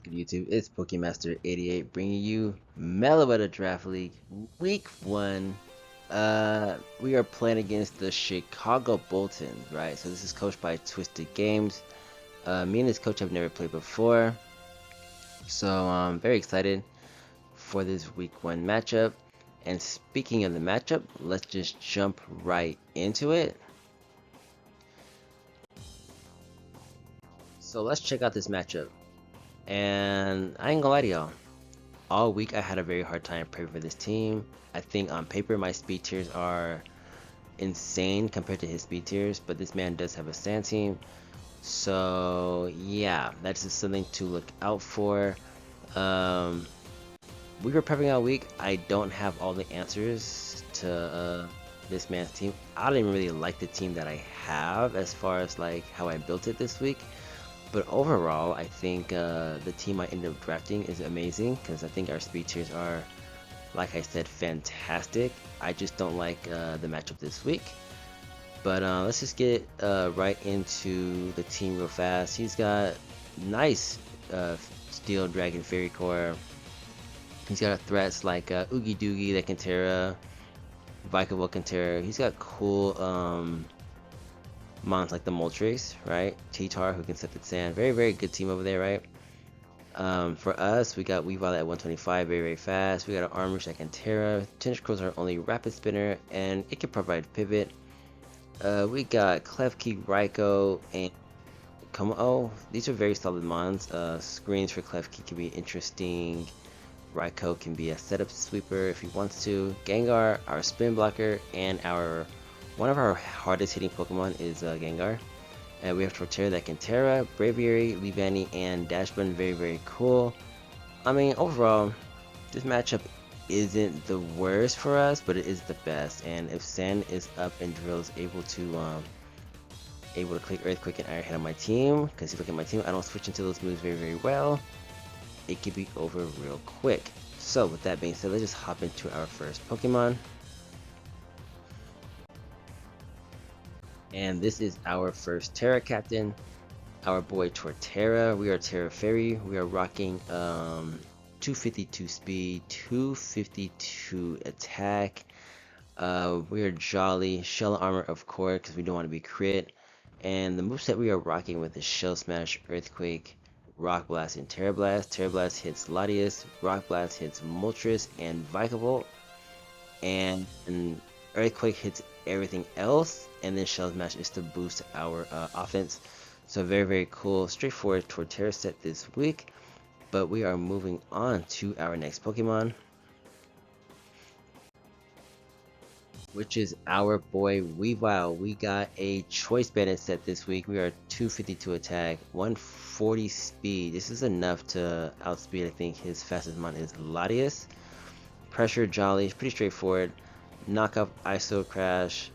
good YouTube? It's Pokemaster88 bringing you Mellow Draft League Week 1. We are playing against the Chicago Boltons, right? So this is coached by Twisted Games. Me and this coach have never played before. So I'm very excited for this Week 1 matchup. And speaking of the matchup, let's just jump right into it. So let's check out this matchup. And I ain't gonna lie to y'all. All week I had a very hard time prepping for this team. I think on paper my speed tiers are insane compared to his speed tiers, but this man does have a sand team. So yeah, that's just something to look out for. We were prepping all week. I don't have all the answers to this man's team. I don't even really like the team that I have as far as like how I built it this week. But overall, I think the team I ended up drafting is amazing because I think our speed tiers are, like I said, fantastic. I just don't like the matchup this week. But let's just get right into the team real fast. He's got nice Steel Dragon Fairy Core. He's got threats like Oogie Doogie that can Terra, Vikavolt can Terra. He's got cool mons like the Moltres, right? T-Tar who can set the sand. Very, very good team over there, right? For us, we got Weavile at 125, very, very fast. We got an Armor that can Terra. Tentacles are only Rapid Spinner, and it can provide Pivot. We got Klefki, Raikou, and Como. These are very solid mons. Screens for Klefki can be interesting. Raikou can be a setup sweeper if he wants to. Gengar, our spin blocker, and one of our hardest hitting Pokemon is Gengar. And we have Torterra that can Terra, Braviary, Leavanny, and Dashbun. Very, very cool. I mean, overall, this matchup isn't the worst for us, but it is the best. And if Sand is up and Drill is able to click Earthquake and Iron Head on my team, because if you look at my team, I don't switch into those moves very, very well. It could be over real quick. So with that being said, let's just hop into our first Pokemon. And this is our first Terra Captain, our boy Torterra. We are Terra Fairy. We are rocking 252 speed, 252 attack. We are Jolly, Shell Armor of course, because we don't want to be crit. And the moveset we are rocking with is Shell Smash, Earthquake, Rock Blast, and Terra Blast. Terra Blast hits Latias, Rock Blast hits Moltres and Vikavolt, and Earthquake hits everything else, and then Shell Smash is to boost our offense. So very, very cool, straightforward Torterra set this week. But we are moving on to our next Pokemon, which is our boy Weavile. We got a Choice Bandit set this week. We are 252 attack, 140 speed. This is enough to outspeed, I think, his fastest mon is Latias. Pressure Jolly, pretty straightforward. Knock off ISO Crash,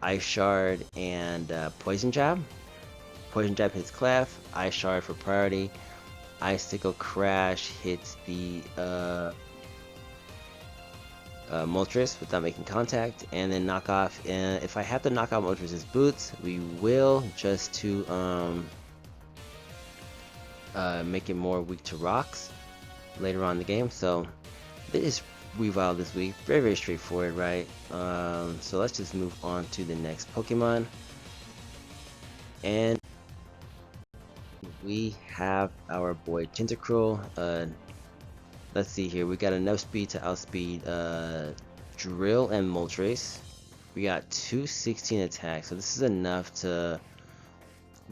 Ice Shard, and Poison Jab. Poison Jab hits Clef, Ice Shard for priority. Icicle Crash hits the Moltres without making contact, and then knock off. And if I have to knock out Moltres' boots, we will, just to make it more weak to rocks later on in the game. So this is Weavile this week. Very, very straightforward, right? So let's just move on to the next Pokemon. And we have our boy Tentacruel. Let's see here. We got enough speed to outspeed Drill and Moltres. We got 216 attack, so this is enough to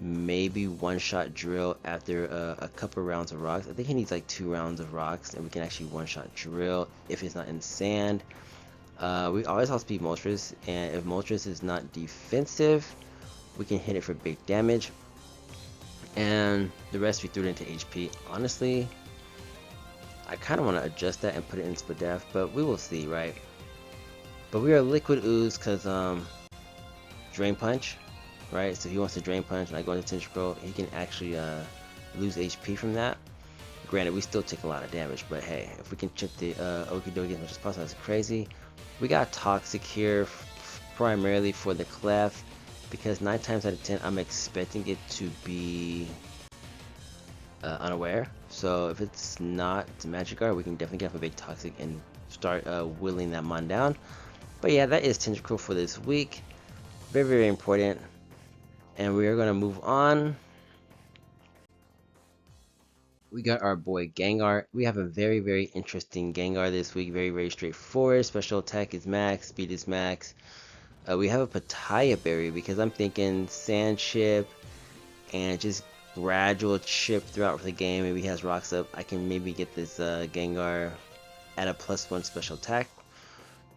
maybe one-shot Drill after a couple rounds of rocks. I think he needs like 2 rounds of rocks, and we can actually one-shot Drill if it's not in sand. We always outspeed Moltres, and if Moltres is not defensive, we can hit it for big damage. And the rest we threw it into HP. Honestly, I kind of want to adjust that and put it in split def, but we will see, right? But we are Liquid Ooze because Drain Punch, right? So he wants to Drain Punch and I go into Tentacruel, he can actually lose HP from that. Granted, we still take a lot of damage, but hey, if we can chip the Okie Dokie as much as possible, that's crazy. We got Toxic here primarily for the Clef, because 9 times out of 10 I'm expecting it to be unaware. So if it's not Magic Guard, we can definitely get up a big Toxic and start whittling that mon down. But yeah, that is Tentacruel for this week. Very, very important. And we are going to move on. We got our boy Gengar. We have a very, very interesting Gengar this week. Very, very straightforward. Special attack is max, speed is max. We have a Pataya Berry because I'm thinking Sand Chip and just gradual chip throughout the game. Maybe he has rocks up. I can maybe get this Gengar at a +1 special attack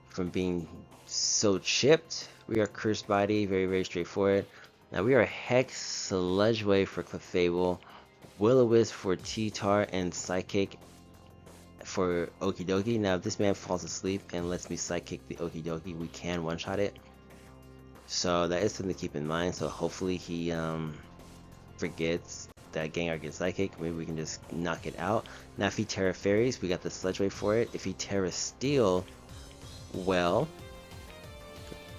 from being so chipped. We are Cursed Body, very, very straightforward. Now we are Hex, Sludge Wave for Clefable, Will-O-Wisp for T-Tar, and Psychic for Okidogi. Now if this man falls asleep and lets me Psychic the Okidogi, we can one-shot it. So that is something to keep in mind. So hopefully he forgets that Gengar gets Psychic. Maybe we can just knock it out. Now if he Terra Fairies, we got the Sludge Wave for it. If he Terra Steel, well,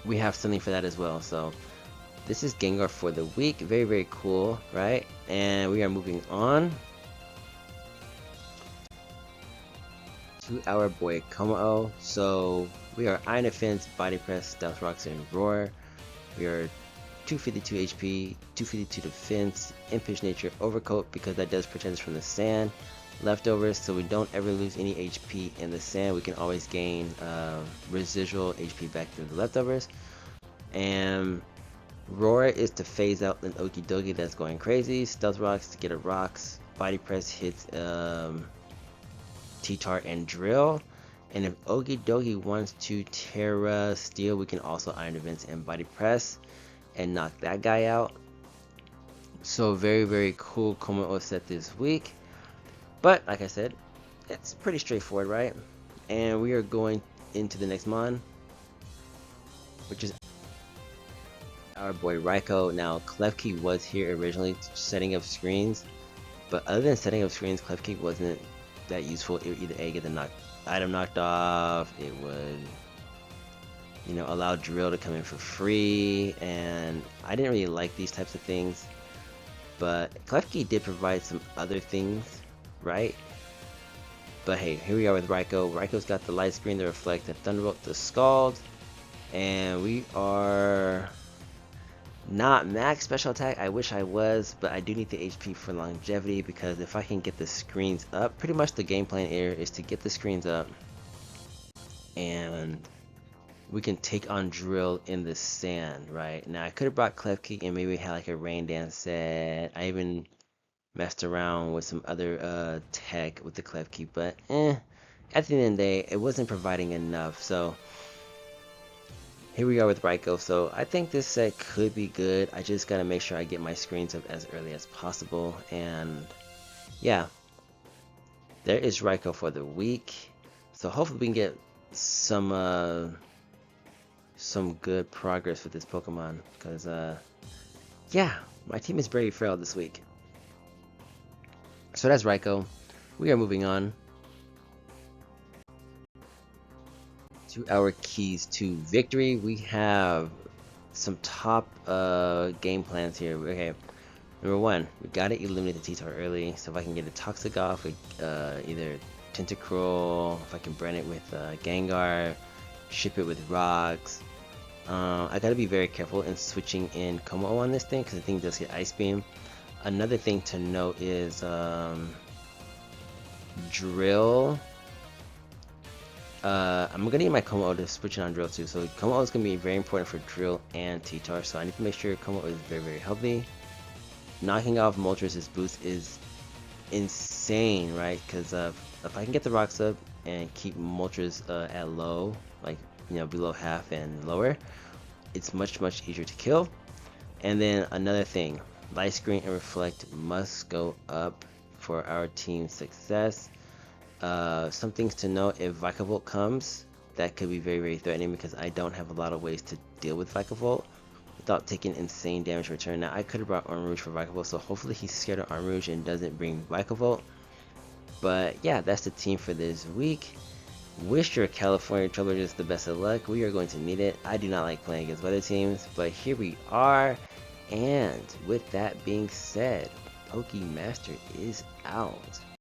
we have something for that as well. So this is Gengar for the week. Very, very cool, right? And we are moving on to our boy Komao. So we are Iron Defense, Body Press, Stealth Rocks, and Roar. We are 252 HP, 252 Defense, Impish Nature, Overcoat because that does protect us from the sand. Leftovers, so we don't ever lose any HP in the sand. We can always gain residual HP back through the leftovers. And Roar is to phase out an Okidogi that's going crazy. Stealth Rocks to get a rocks. Body Press hits T-Tar and Drill. And if Okidogi wants to Terra Steel, we can also Iron Defense and Body Press and knock that guy out. So very, very cool Komao set this week. But like I said, it's pretty straightforward, right? And we are going into the next mon, which is our boy Raikou. Now Klefki was here originally setting up screens, but other than setting up screens, Klefki wasn't that useful. It would either A, get the item knocked off, it would, you know, allow Drill to come in for free, and I didn't really like these types of things. But Klefki did provide some other things, right? But hey, here we are with Raikou. Raikou's got the Light Screen, the Reflect, the Thunderbolt, the Scald, and we are not max special attack. I wish I was, but I do need the HP for longevity because if I can get the screens up, pretty much the game plan here is to get the screens up and we can take on Drill in the sand, right? Now I could have brought Klefki and maybe had like a Rain Dance set. I even messed around with some other tech with the Klefki, but at the end of the day, it wasn't providing enough. So here we are with Raikou. So I think this set could be good. I just gotta make sure I get my screens up as early as possible. And yeah, there is Raikou for the week. So hopefully we can get some good progress with this Pokemon, because yeah, my team is very frail this week. So that's Raikou. We are moving on to our keys to victory. We have some top game plans here. Okay, number one, we gotta eliminate the T-Tar early. So if I can get a Toxic off with either Tentacruel, if I can brand it with Gengar, ship it with rocks. I gotta be very careful in switching in Komao on this thing because the thing does get Ice Beam. Another thing to note is Drill. I'm gonna need my Komao to switch it on Drill too. So Komao is gonna be very important for Drill and T-Tar. So I need to make sure Komao is very, very healthy. Knocking off Moltres' boost is insane, right? Because if I can get the rocks up and keep Moltres at low, like, you know, below half and lower, it's much easier to kill. And then another thing, Light Screen and Reflect must go up for our team's success. Some things to note: if Vikavolt comes, that could be very, very threatening because I don't have a lot of ways to deal with Vikavolt without taking insane damage return. Now I could have brought Armrouge for Vikavolt, so hopefully he's scared of Armrouge and doesn't bring Vikavolt. But yeah, that's the team for this week. Wish your California Trailblazers the best of luck. We are going to need it. I do not like playing against weather teams, but here we are. And with that being said, Pokey Master is out.